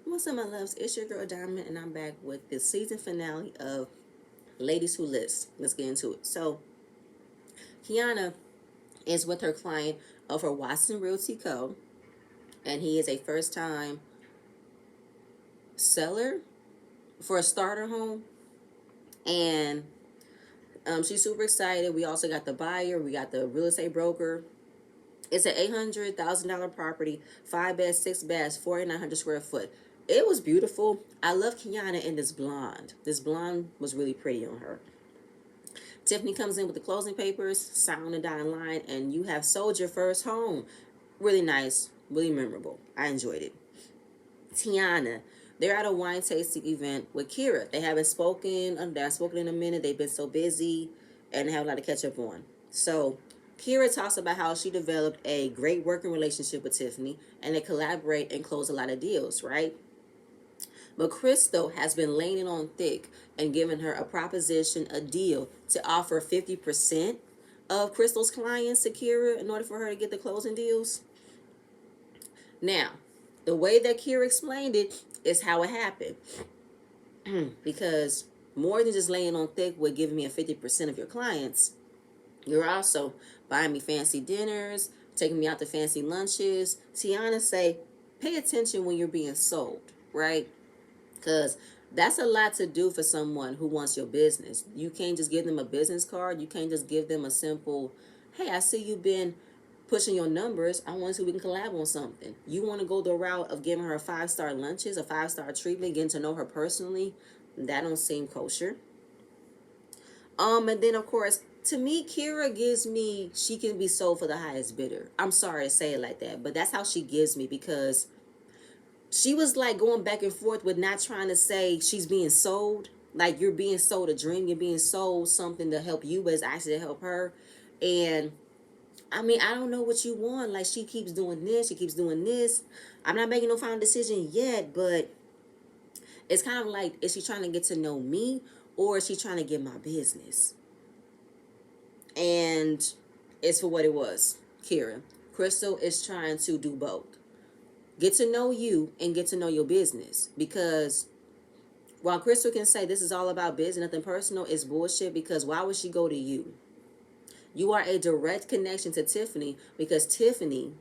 What's up, my loves? It's your girl Diamond, and I'm back with the season finale of Ladies Who List. Let's get into it. So, Kiana is with her client of her Watson Realty Co., and he is a first time seller for a starter home. And she's super excited. We also got the buyer, we got the real estate broker. It's an $800,000 property, 5 beds, 6 baths, 4,900 square foot. It was beautiful. I love Kiana in this blonde. This blonde was really pretty on her. Tiffany comes in with the closing papers, sign on the dotted line, and you have sold your first home. Really nice, really memorable. I enjoyed it. Tiana, they're at a wine tasting event with Kira. They haven't spoken. They haven't spoken in a minute. They've been so busy, and they have a lot to catch up on. So Kira talks about how she developed a great working relationship with Tiffany, and they collaborate and close a lot of deals, right? But Crystal has been laying it on thick and giving her a proposition, a deal to offer 50% of Crystal's clients to Kira in order for her to get the closing deals. Now, the way that Kira explained it is how it happened. Because more than just laying on thick with giving me a 50% of your clients, you're also buying me fancy dinners, taking me out to fancy lunches. Tiana say, pay attention when you're being sold, right? Because that's a lot to do for someone who wants your business. You can't just give them a business card. You can't just give them a simple, hey, I see you've been pushing your numbers. I want to see if we can collab on something. You want to go the route of giving her 5-star lunches, a 5-star treatment, getting to know her personally. That don't seem kosher. And then of course, to me, Kira gives me, she can be sold for the highest bidder. I'm sorry to say it like that, but that's how she gives me, because she was like going back and forth with not trying to say she's being sold. Like, you're being sold a dream, you're being sold something to help you, but it's actually to help her. And I mean, I don't know what you want. Like, she keeps doing this, she keeps doing this. I'm not making no final decision yet, but it's kind of like, is she trying to get to know me, or is she trying to get my business? And it's for what it was, Kira. Crystal is trying to do both. Get to know you and get to know your business. Because while Crystal can say this is all about business, nothing personal, it's bullshit, because why would she go to you? You are a direct connection to Tiffany, because Tiffany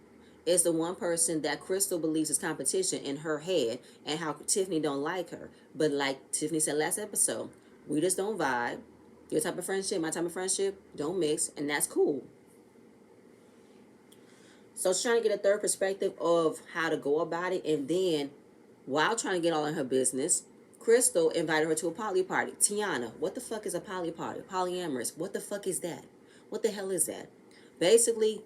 is the one person that Crystal believes is competition in her head, and how Tiffany don't like her. But like Tiffany said last episode, we just don't vibe. Your type of friendship, my type of friendship, don't mix, and that's cool. So she's trying to get a third perspective of how to go about it. And then, while trying to get all in her business, Crystal invited her to a poly party. Tiana, what the fuck is a poly party? Polyamorous, what the fuck is that? What the hell is that? Basically,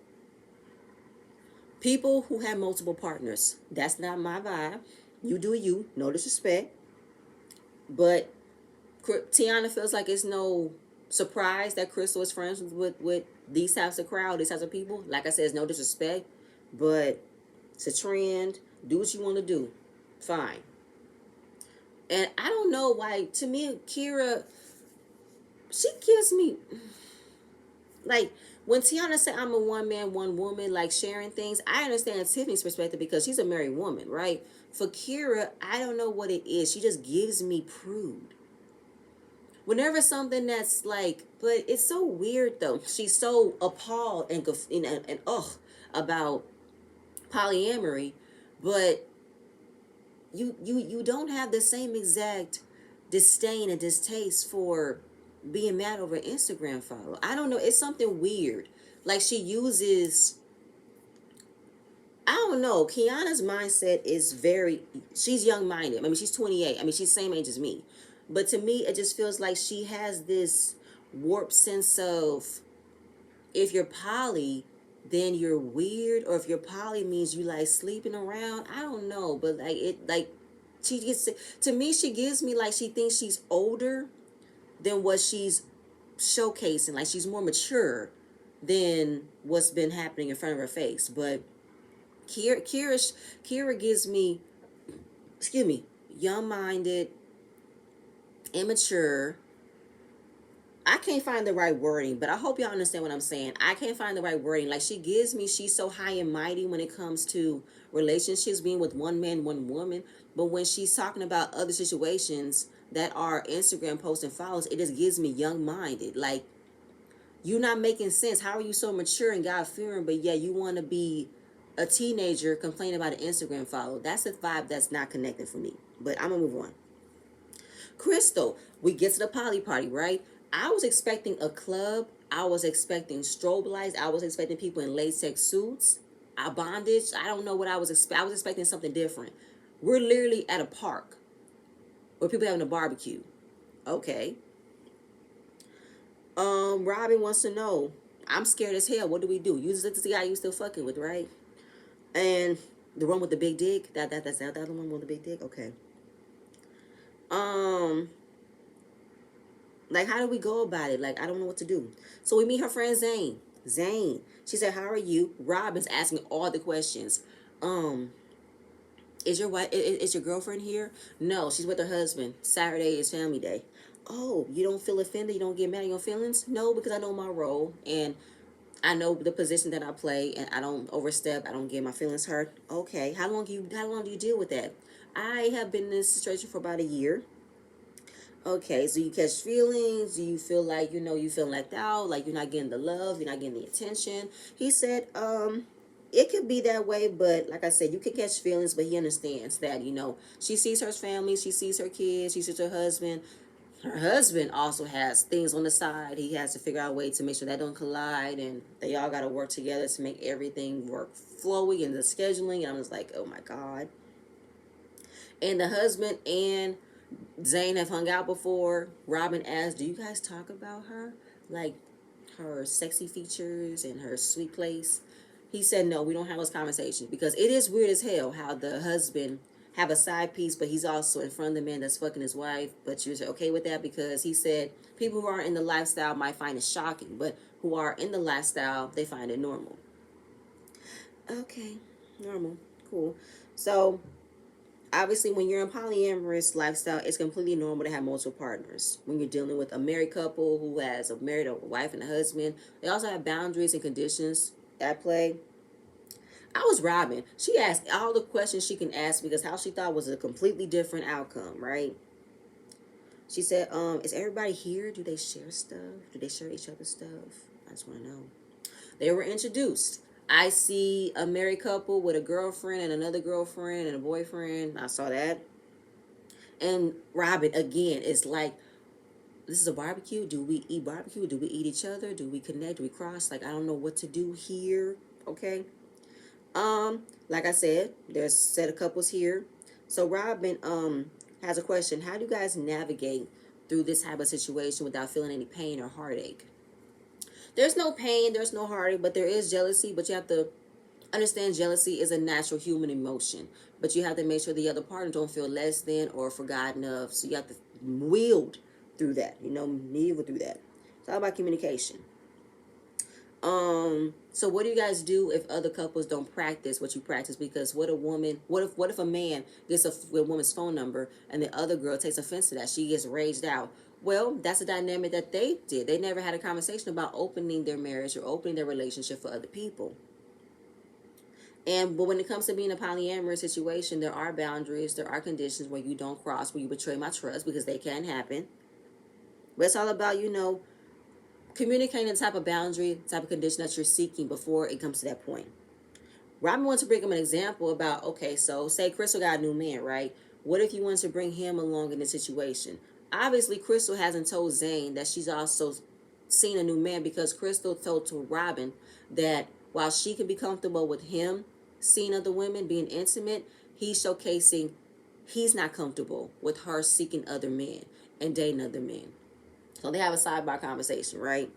people who have multiple partners. That's not my vibe. You do you, no disrespect. But Tiana feels like it's no surprise that Crystal is friends with these types of crowd, these types of people. Like I said, it's no disrespect, but it's a trend. Do what you want to do. Fine. And I don't know why, to me, Kira, she gives me, like, when Tiana said I'm a one man, one woman, like sharing things, I understand Tiffany's perspective because she's a married woman, right? For Kira, I don't know what it is. She just gives me prude. Whenever something that's like, but it's so weird though. She's so appalled and about polyamory, but you don't have the same exact disdain and distaste for being mad over an Instagram follow. I don't know. It's something weird. Like, she uses, I don't know. Kiana's mindset is very, she's young minded. I mean, she's 28. I mean, she's the same age as me. But to me, it just feels like she has this warped sense of, if you're poly, then you're weird, or if you're poly means you like sleeping around. I don't know, but like it, like she gets to me, she gives me like she thinks she's older than what she's showcasing. Like, she's more mature than what's been happening in front of her face. But Kira gives me, excuse me, young minded, immature, I can't find the right wording, but I hope y'all understand what I'm saying. I can't find the right wording. Like, she's so high and mighty when it comes to relationships, being with one man, one woman. But when she's talking about other situations that are Instagram posts and follows, it just gives me young minded. Like, you're not making sense. How are you so mature and God fearing, but yeah, you want to be a teenager complaining about an Instagram follow? That's a vibe that's not connecting for me. But I'm gonna move on. Crystal, we get to the poly party, right? I was expecting a club. I was expecting strobe lights. I was expecting people in latex suits, a bondage. I don't know what I was expecting. I was expecting something different. We're literally at a park where people having a barbecue. Okay. Robin wants to know. I'm scared as hell. What do we do? You just the guy you still fucking with, right? And the one with the big dick. That's the other one with the big dick. Okay. Um, like, how do we go about it? Like, I don't know what to do. So we meet her friend Zane. Zane. She said, "How are you?" Robin's asking all the questions. Um, is your wife? Is your girlfriend here? No, she's with her husband. Saturday is family day. Oh, you don't feel offended? You don't get mad at your feelings? No, because I know my role and I know the position that I play, and I don't overstep. I don't get my feelings hurt. Okay, how long do you deal with that? I have been in this situation for about a year. Okay, so you catch feelings. Do you feel like you feel left out, like you're not getting the love, you're not getting the attention? He said, it could be that way, but like I said, you can catch feelings, but he understands that she sees her family, she sees her kids, she sees her husband. Her husband also has things on the side. He has to figure out a way to make sure that don't collide, and they all got to work together to make everything work flowy and the scheduling. And I'm just like, oh my god. And the husband and Zane have hung out before. Robin asked, "Do you guys talk about her, like her sexy features and her sweet place?" He said, "No, we don't have those conversations because it is weird as hell how the husband have a side piece, but he's also in front of the man that's fucking his wife. But you're okay with that because he said people who aren't in the lifestyle might find it shocking, but who are in the lifestyle they find it normal." Okay, normal, cool. So obviously, when you're in polyamorous lifestyle, it's completely normal to have multiple partners. When you're dealing with a married couple who has a wife and a husband, they also have boundaries and conditions at play. I was Robin. She asked all the questions she can ask because how she thought was a completely different outcome, right? She said, is everybody here? Do they share stuff? Do they share each other's stuff? I just want to know. They were introduced. I see a married couple with a girlfriend and another girlfriend and a boyfriend. I saw that. And Robin, again, is like, this is a barbecue. Do we eat barbecue? Do we eat each other? Do we connect? Do we cross? Like, I don't know what to do here. Okay. Like I said, there's a set of couples here. So Robin has a question. How do you guys navigate through this type of situation without feeling any pain or heartache? There's no pain, there's no heartache, but there is jealousy, but you have to understand jealousy is a natural human emotion. But you have to make sure the other partner don't feel less than or forgotten of. So you have to wield through that, maneuver through that. It's all about communication. So what do you guys do if other couples don't practice what you practice? Because what if a man gets a woman's phone number and the other girl takes offense to that? She gets raged out. Well, that's a dynamic that they did. They never had a conversation about opening their marriage or opening their relationship for other people. But when it comes to being a polyamorous situation, there are boundaries, there are conditions where you don't cross, where you betray my trust, because they can happen. But it's all about, communicating the type of boundary, type of condition that you're seeking before it comes to that point. Robin wants to bring him an example about, okay, so say Crystal got a new man, right? What if you want to bring him along in the situation? Obviously, Crystal hasn't told Zane that she's also seen a new man because Crystal told to Robin that while she can be comfortable with him seeing other women, being intimate, he's showcasing he's not comfortable with her seeking other men and dating other men. So they have a sidebar conversation, right?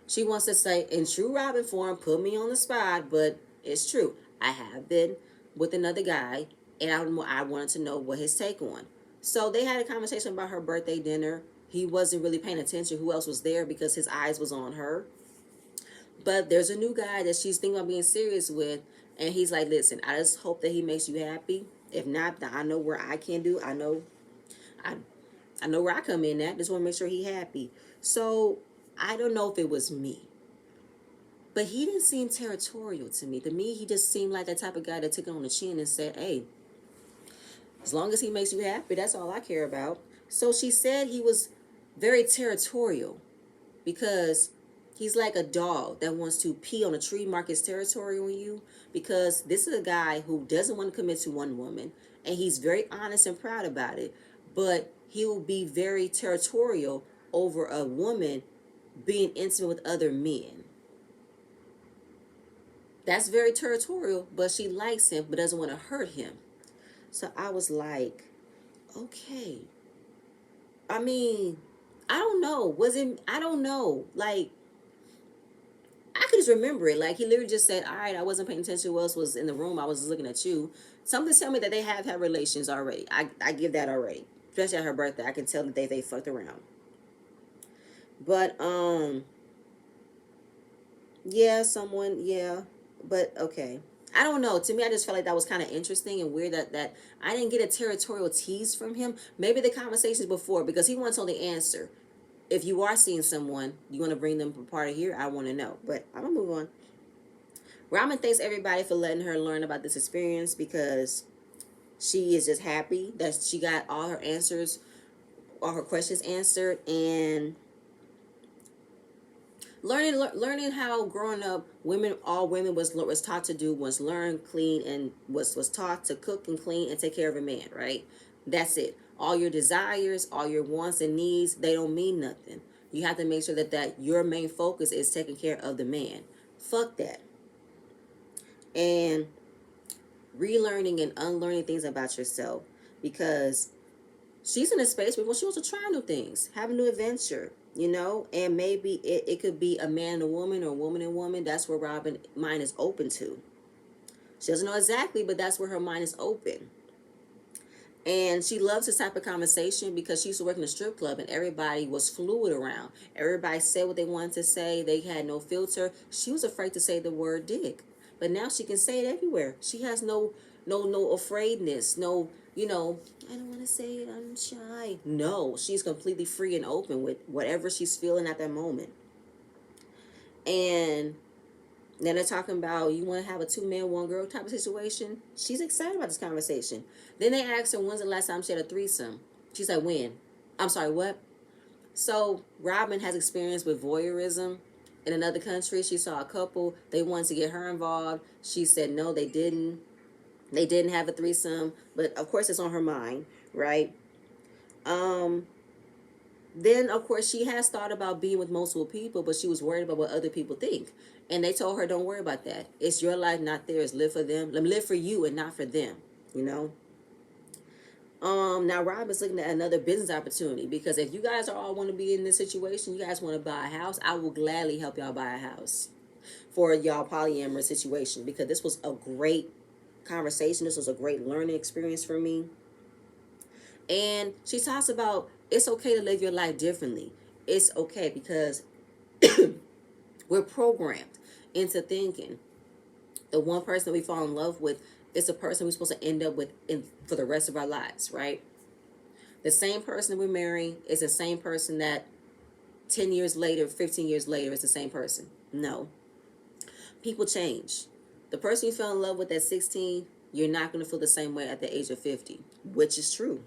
She wants to say, in true Robin form, put me on the spot, but it's true. I have been with another guy, and I wanted to know what his take on. So they had a conversation about her birthday dinner. He wasn't really paying attention who else was there because his eyes was on her. But there's a new guy that she's thinking about being serious with, and he's like, listen, I just hope that he makes you happy. If not, I know where I can do. I know I I know where I come in at. Just want to make sure he happy. So I don't know if it was me, but he didn't seem territorial to me. To me, he just seemed like that type of guy that took it on the chin and said, "Hey, as long as he makes you happy, that's all I care about." So she said he was very territorial because he's like a dog that wants to pee on a tree, mark his territory on you. Because this is a guy who doesn't want to commit to one woman, and he's very honest and proud about it. But he will be very territorial over a woman being intimate with other men. That's very territorial, but she likes him but doesn't want to hurt him. So I was like, okay. I mean, I don't know. Was it? I don't know. Like, I could just remember it. Like, he literally just said, all right, I wasn't paying attention to who else was in the room. I was looking at you. Something tell me that they have had relations already. I give that already. Especially at her birthday. I can tell that they fucked around. But, yeah, someone, yeah. But, okay. I don't know. To me, I just felt like that was kind of interesting and weird that I didn't get a territorial tease from him. Maybe the conversations before, because he wants all the answer. If you are seeing someone, you want to bring them a part of here, I want to know. But I'm going to move on. Robin thanks everybody for letting her learn about this experience because she is just happy that she got all her answers, all her questions answered, and learning how growing up all women was taught to do was learn, clean, and was taught to cook and clean and take care of a man, right? That's it. All your desires, all your wants and needs, they don't mean nothing. You have to make sure that your main focus is taking care of the man. Fuck that. And relearning and unlearning things about yourself, because she's in a space where she wants to try new things, have a new adventure, and maybe it could be a man and a woman or a woman and woman. That's where Robin's mind is open to. She doesn't know exactly, but that's where her mind is open. And she loves this type of conversation because she used to work in a strip club and everybody was fluid around. Everybody said what they wanted to say. They had no filter. She was afraid to say the word dick. But now she can say it everywhere. She has no afraidness. No, I don't want to say it. I'm shy. No, she's completely free and open with whatever she's feeling at that moment. And then they're talking about you want to have a 2-man, 1-girl type of situation. She's excited about this conversation. Then they asked her, when's the last time she had a threesome? She's like, when? I'm sorry, what? So Robin has experience with voyeurism. In another country, she saw a couple. They wanted to get her involved. She said no, they didn't. They didn't have a threesome. But of course, it's on her mind, right? Then, of course, she has thought about being with multiple people, but she was worried about what other people think. And they told her, don't worry about that. It's your life, not theirs. Live for them. Live for you and not for them, Now Robin's looking at another business opportunity, because if you guys are all want to be in this situation, you guys want to buy a house, I will gladly help y'all buy a house for y'all polyamorous situation, because this was a great conversation. This was a great learning experience for me. And she talks about it's okay to live your life differently. It's okay because we're programmed into thinking the one person we fall in love with is the person we're supposed to end up with for the rest of our lives, right? The same person we marry is the same person that 10 years later, 15 years later, is the same person. No. People change. The person you fell in love with at 16, you're not going to feel the same way at the age of 50, which is true.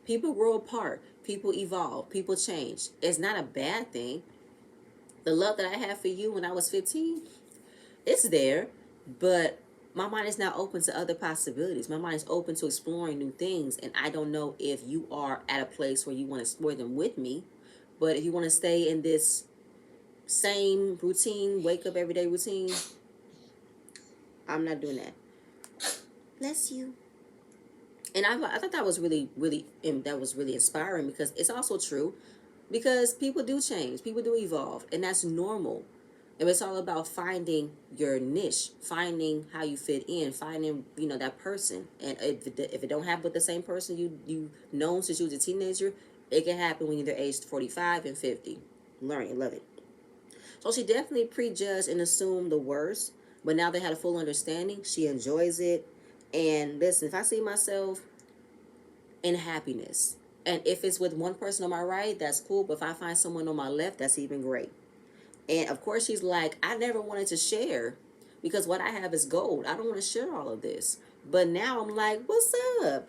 People grow apart. People evolve. People change. It's not a bad thing. The love that I had for you when I was 15, it's there, but my mind is now open to other possibilities. My mind is open to exploring new things, and I don't know if you are at a place where you want to explore them with me, but if you want to stay in this same routine, wake up every day routine, I'm not doing that. Bless you. And I thought that was really inspiring, because it's also true, because people do change, people do evolve, and that's normal. And it's all about finding your niche, finding how you fit in, finding that person. And if it don't happen with the same person you known since you was a teenager, it can happen when you're aged 45 and 50. Learn it, love it. So she definitely prejudged and assumed the worst, but now they had a full understanding. She enjoys it. And listen, if I see myself in happiness, And if it's with one person on my right, that's cool. But if I find someone on my left, that's even great. And of course, she's like, I never wanted to share because what I have is gold. I don't want to share all of this. But now I'm like, what's up?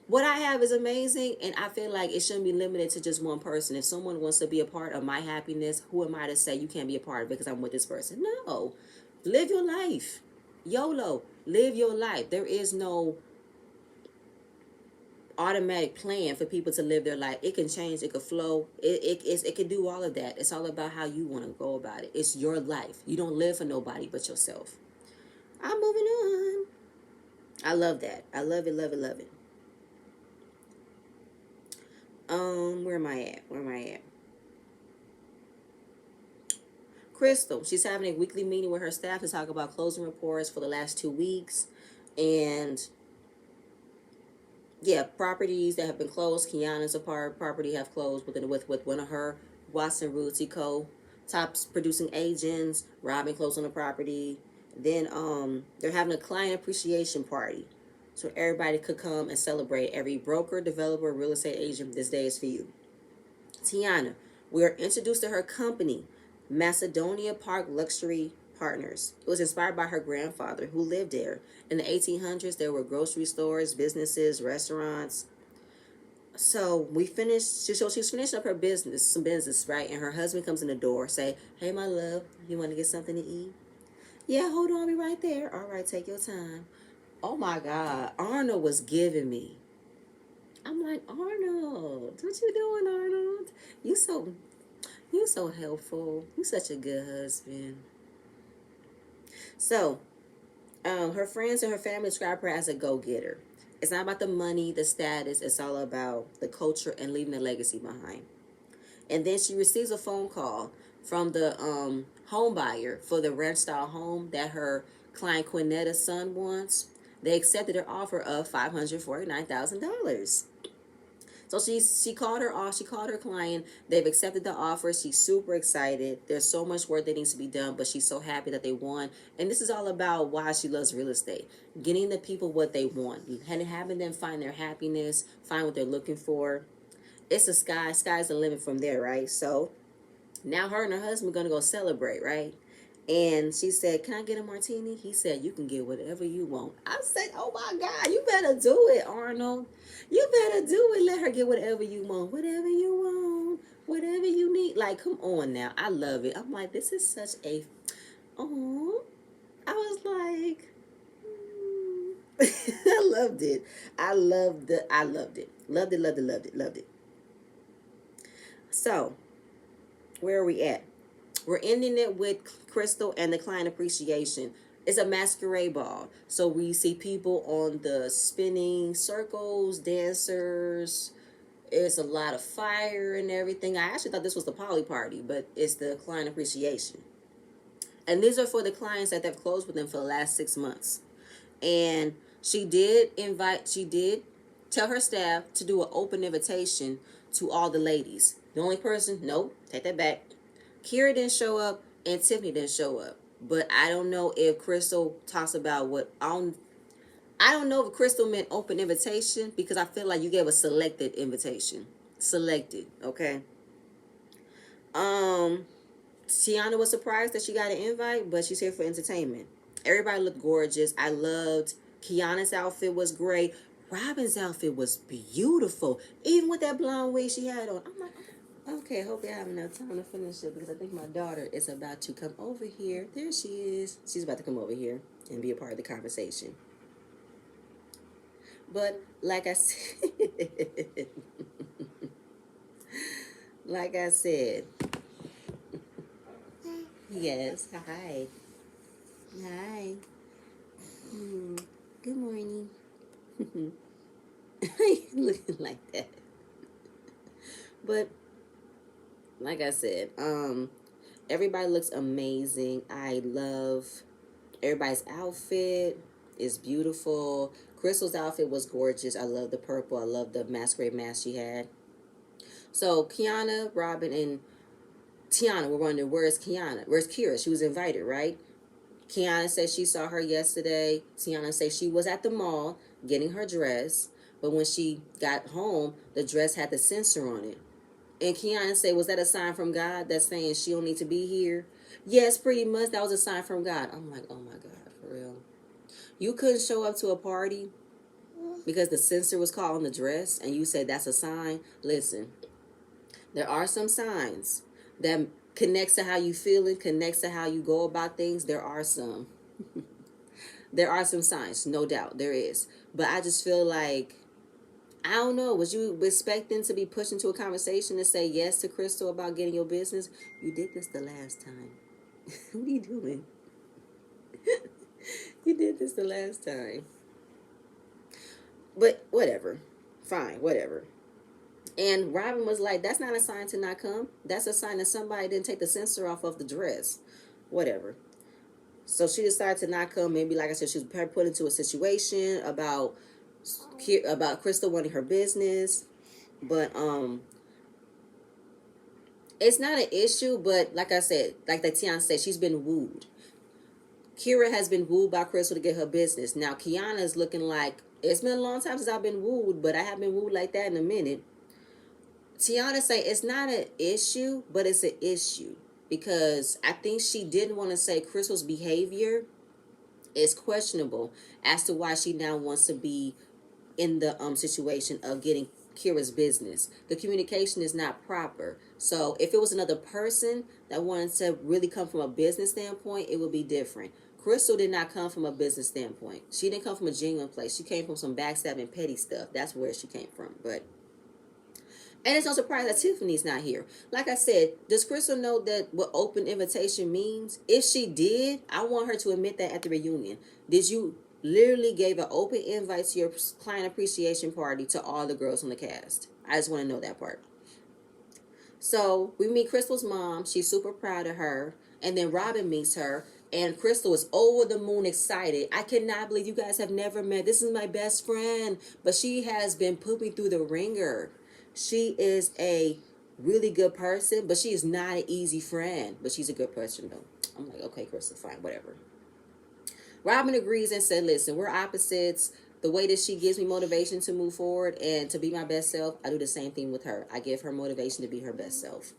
What I have is amazing, and I feel like it shouldn't be limited to just one person. If someone wants to be a part of my happiness, who am I to say you can't be a part of it because I'm with this person? No. Live your life. YOLO. Live your life. There is no automatic plan for people to live their life. It can change, it could flow, it can do all of that. It's all about how you want to go about it. It's your life. You don't live for nobody but yourself. I'm moving on. I love that. I love it, love it, love it. Where am I at? Where am I at? Crystal, she's having a weekly meeting with her staff to talk about closing reports for the last 2 weeks. And yeah, properties that have been closed. Kiana's property have closed with one of her Watson Realty Co. top producing agents. Robin closed on the property. Then they're having a client appreciation party, so everybody could come and celebrate. Every broker, developer, real estate agent, this day is for you. Tiana, we are introduced to her company, Macedonia Park Luxury Partners. It was inspired by her grandfather who lived there. In the 1800s, there were grocery stores, businesses, restaurants. So we finished, she's finishing up her business, some business, right? And her husband comes in the door, say, hey, my love, you want to get something to eat? Yeah, hold on, I'll be right there. All right, take your time. Oh my God, Arnold was giving me. I'm like, Arnold, what you doing, Arnold? You so helpful. You such a good husband. So, her friends and her family describe her as a go-getter. It's not about the money, the status. It's all about the culture and leaving a legacy behind. And then she receives a phone call from the home buyer for the ranch-style home that her client Quinetta's son wants. They accepted her offer of $549,000. So she called her off. She called her client. They've accepted the offer. She's super excited. There's so much work that needs to be done, but she's so happy that they won. And this is all about why she loves real estate. Getting the people what they want. And having them find their happiness, find what they're looking for. It's the sky. Sky's the limit from there, right? So now her and her husband are going to go celebrate, right? And she said, can I get a martini? He said, you can get whatever you want. I said, oh my God, you better do it, Arnold. You better do it. Let her get whatever you want. Whatever you want. Whatever you need. Like, come on now. I love it. I'm like, this is such a... Oh, I was like... I loved it. I loved it. Loved it, loved it, loved it, loved it. So, where are we at? We're ending it with Crystal and the client appreciation. It's a masquerade ball. So we see people on the spinning circles, dancers. It's a lot of fire and everything. I actually thought this was the poly party, but it's the client appreciation. And these are for the clients that they've closed with them for the last 6 months. And she did tell her staff to do an open invitation to all the ladies. The only person, nope, take that back. Kira didn't show up and Tiffany didn't show up. But I don't know if Crystal talks about I don't know if Crystal meant open invitation because I feel like you gave a selected invitation. Selected, okay? Tiana was surprised that she got an invite, but she's here for entertainment. Everybody looked gorgeous. I loved Kiana's outfit was great. Robin's outfit was beautiful. Even with that blonde wig she had on. I'm like, okay, hope they have enough time to finish it because I think my daughter is about to come over here. There she is. She's about to come over here and be a part of the conversation. But like I said, like I said, yes, hi. Hi. Good morning. Looking like that. But like I said, everybody looks amazing. I love everybody's outfit. It's beautiful. Crystal's outfit was gorgeous. I love the purple. I love the masquerade mask she had. So Kiana, Robin, and Tiana were wondering, where's Kiana? Where's Kira? She was invited, right? Kiana said she saw her yesterday. Tiana said she was at the mall getting her dress. But when she got home, the dress had the censor on it. And Kiana said, was that a sign from God that's saying she don't need to be here? Yes, pretty much. That was a sign from God. I'm like, oh my God, for real. You couldn't show up to a party because the censor was called on the dress and you said that's a sign. Listen, there are some signs that connects to how you feeling, connects to how you go about things. There are some. There are some signs, no doubt. There is. But I just feel like, I don't know, was you expecting to be pushed into a conversation to say yes to Crystal about getting your business? You did this the last time. What are you doing? You did this the last time. But whatever. Fine, whatever. And Robin was like, that's not a sign to not come. That's a sign that somebody didn't take the censor off of the dress. Whatever. So she decided to not come. Maybe, like I said, she was probably put into a situation about Crystal wanting her business. But it's not an issue. But like I said, like that Tiana said, she's been wooed. Kira has been wooed by Crystal to get her business. Now Kiana is looking like, it's been a long time since I've been wooed, but I haven't been wooed like that in a minute. Tiana say it's not an issue, but it's an issue because I think she didn't want to say Crystal's behavior is questionable as to why she now wants to be in the situation of getting Kira's business. The communication is not proper. So if it was another person that wanted to really come from a business standpoint, it would be different. Crystal did not come from a business standpoint. She didn't come from a genuine place. She came from some backstabbing petty stuff. That's where she came from. And it's no surprise that Tiffany's not here. Like I said, does Crystal know that what open invitation means? If she did, I want her to admit that at the reunion. Did you literally gave an open invite to your client appreciation party to all the girls on the cast? I just want to know that part. So we meet Crystal's mom. She's super proud of her. And then Robin meets her. And Crystal is over the moon excited. I cannot believe you guys have never met. This is my best friend. But she has been put me through the ringer. She is a really good person, but she is not an easy friend. But she's a good person, though. I'm like, okay, Crystal, fine, whatever. Robin agrees and said, listen, we're opposites. The way that she gives me motivation to move forward and to be my best self, I do the same thing with her. I give her motivation to be her best self.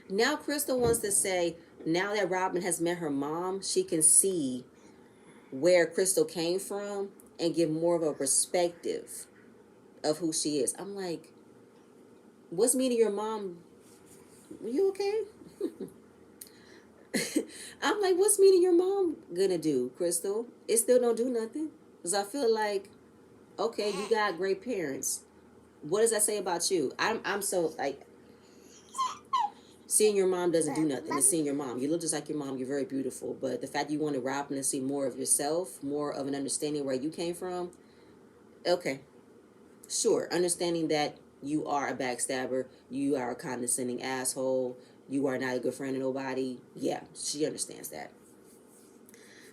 Now Crystal wants to say, now that Robin has met her mom, she can see where Crystal came from and give more of a perspective of who she is. I'm like, what's meeting your mom? Are you okay? I'm like, what's meeting your mom gonna do, Crystal? It still don't do nothing. Because I feel like, okay, you got great parents. What does that say about you? I'm so like, seeing your mom doesn't do nothing. It's seeing your mom. You look just like your mom. You're very beautiful. But the fact you want to Robin to see more of yourself, more of an understanding where you came from, okay. Sure, understanding that you are a backstabber, you are a condescending asshole, you are not a good friend to nobody. Yeah, she understands that.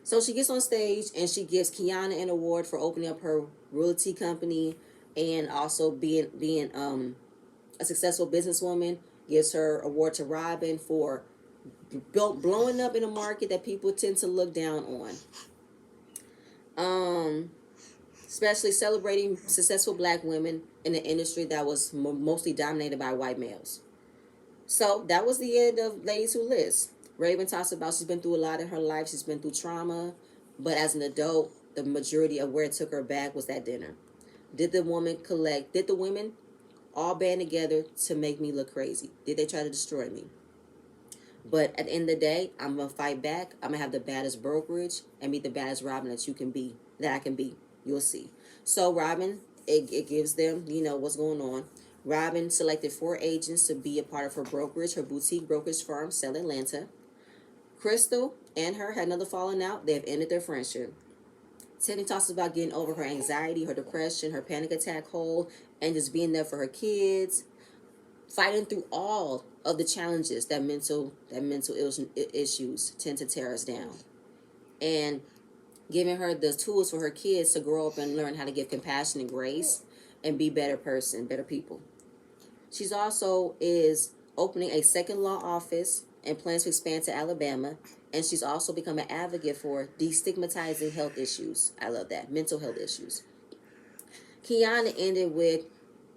So she gets on stage and she gives Kiana an award for opening up her royalty company and also being a successful businesswoman. Gives her award to Robin for blowing up in a market that people tend to look down on. Especially celebrating successful black women in an industry that was mostly dominated by white males. So that was the end of Ladies Who List. Raven talks about she's been through a lot in her life. She's been through trauma. But as an adult, the majority of where it took her back was that dinner. Did the women all band together to make me look crazy? Did they try to destroy me? But at the end of the day, I'm going to fight back. I'm going to have the baddest brokerage and be the baddest Robin that I can be. You'll see. So Robin, it gives them, what's going on. Robin selected 4 agents to be a part of her brokerage, her boutique brokerage firm, Sell Atlanta. Crystal and her had another falling out. They have ended their friendship. Tiffany talks about getting over her anxiety, her depression, her panic attack hold, and just being there for her kids. Fighting through all of the challenges that mental issues tend to tear us down. And giving her the tools for her kids to grow up and learn how to give compassion and grace and be better people. She's also is opening a second law office and plans to expand to Alabama. And she's also become an advocate for destigmatizing health issues. I love that. Mental health issues. Kiana ended with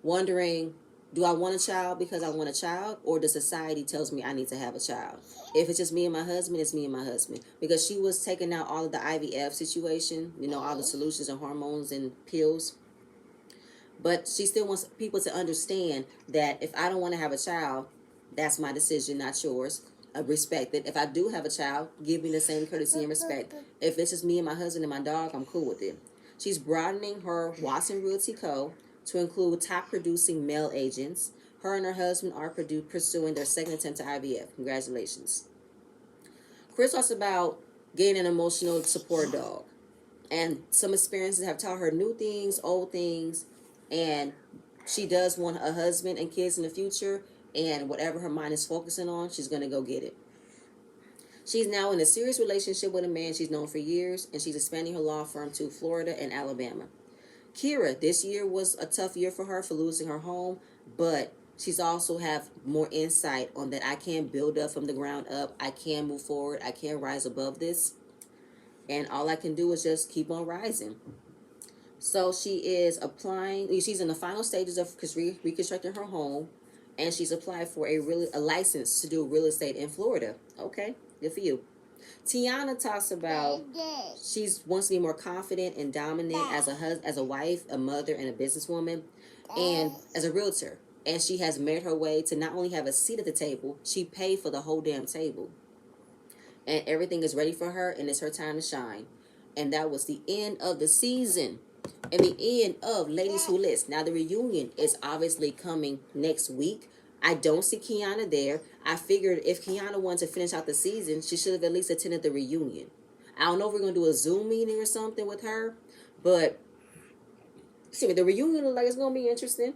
wondering, do I want a child because I want a child, or does society tells me I need to have a child? If it's just me and my husband, it's me and my husband. Because she was taking out all of the IVF situation, all the solutions and hormones and pills. But she still wants people to understand that if I don't want to have a child, that's my decision, not yours. I respect it. If I do have a child, give me the same courtesy and respect. If it's just me and my husband and my dog, I'm cool with it. She's broadening her Watson Realty Co. to include top producing male agents. Her and her husband are pursuing their second attempt to IVF. Congratulations. Chris talks about getting an emotional support dog. And some experiences have taught her new things, old things, and she does want a husband and kids in the future, and whatever her mind is focusing on, she's going to go get it. She's now in a serious relationship with a man she's known for years, and she's expanding her law firm to Florida and Alabama. Kira, this year was a tough year for her for losing her home, but she's also have more insight on that I can build up from the ground up. I can move forward. I can rise above this. And all I can do is just keep on rising. So she is applying. She's in the final stages of reconstructing her home, and she's applied for a license to do real estate in Florida. Okay, good for you. Tiana talks about she wants to be more confident and dominant as a wife, a mother, and a businesswoman, and as a realtor. And she has made her way to not only have a seat at the table, she paid for the whole damn table. And everything is ready for her, and it's her time to shine. And that was the end of the season. And the end of Ladies Who List. Now, the reunion is obviously coming next week. I don't see Kiana there. I figured if Kiana wanted to finish out the season, she should have at least attended the reunion. I don't know if we're going to do a Zoom meeting or something with her. But, see, the reunion looks like it's going to be interesting.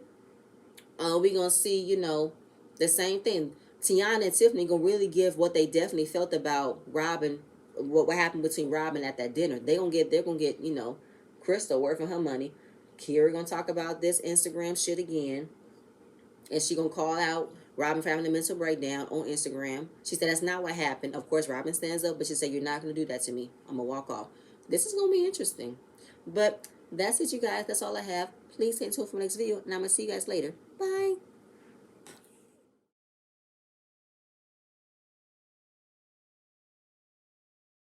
We're going to see, the same thing. Tiana and Tiffany gonna really give what they definitely felt about Robin, what happened between Robin at that dinner. They're gonna get, Crystal worth for her money. Kira gonna talk about this Instagram shit again, and she gonna call out Robin for having a mental breakdown on Instagram. She said that's not what happened. Of course, Robin stands up, but she said you're not gonna do that to me. I'm gonna walk off. This is gonna be interesting. But that's it, you guys. That's all I have. Please stay tuned for the next video, and I'm gonna see you guys later. Bye.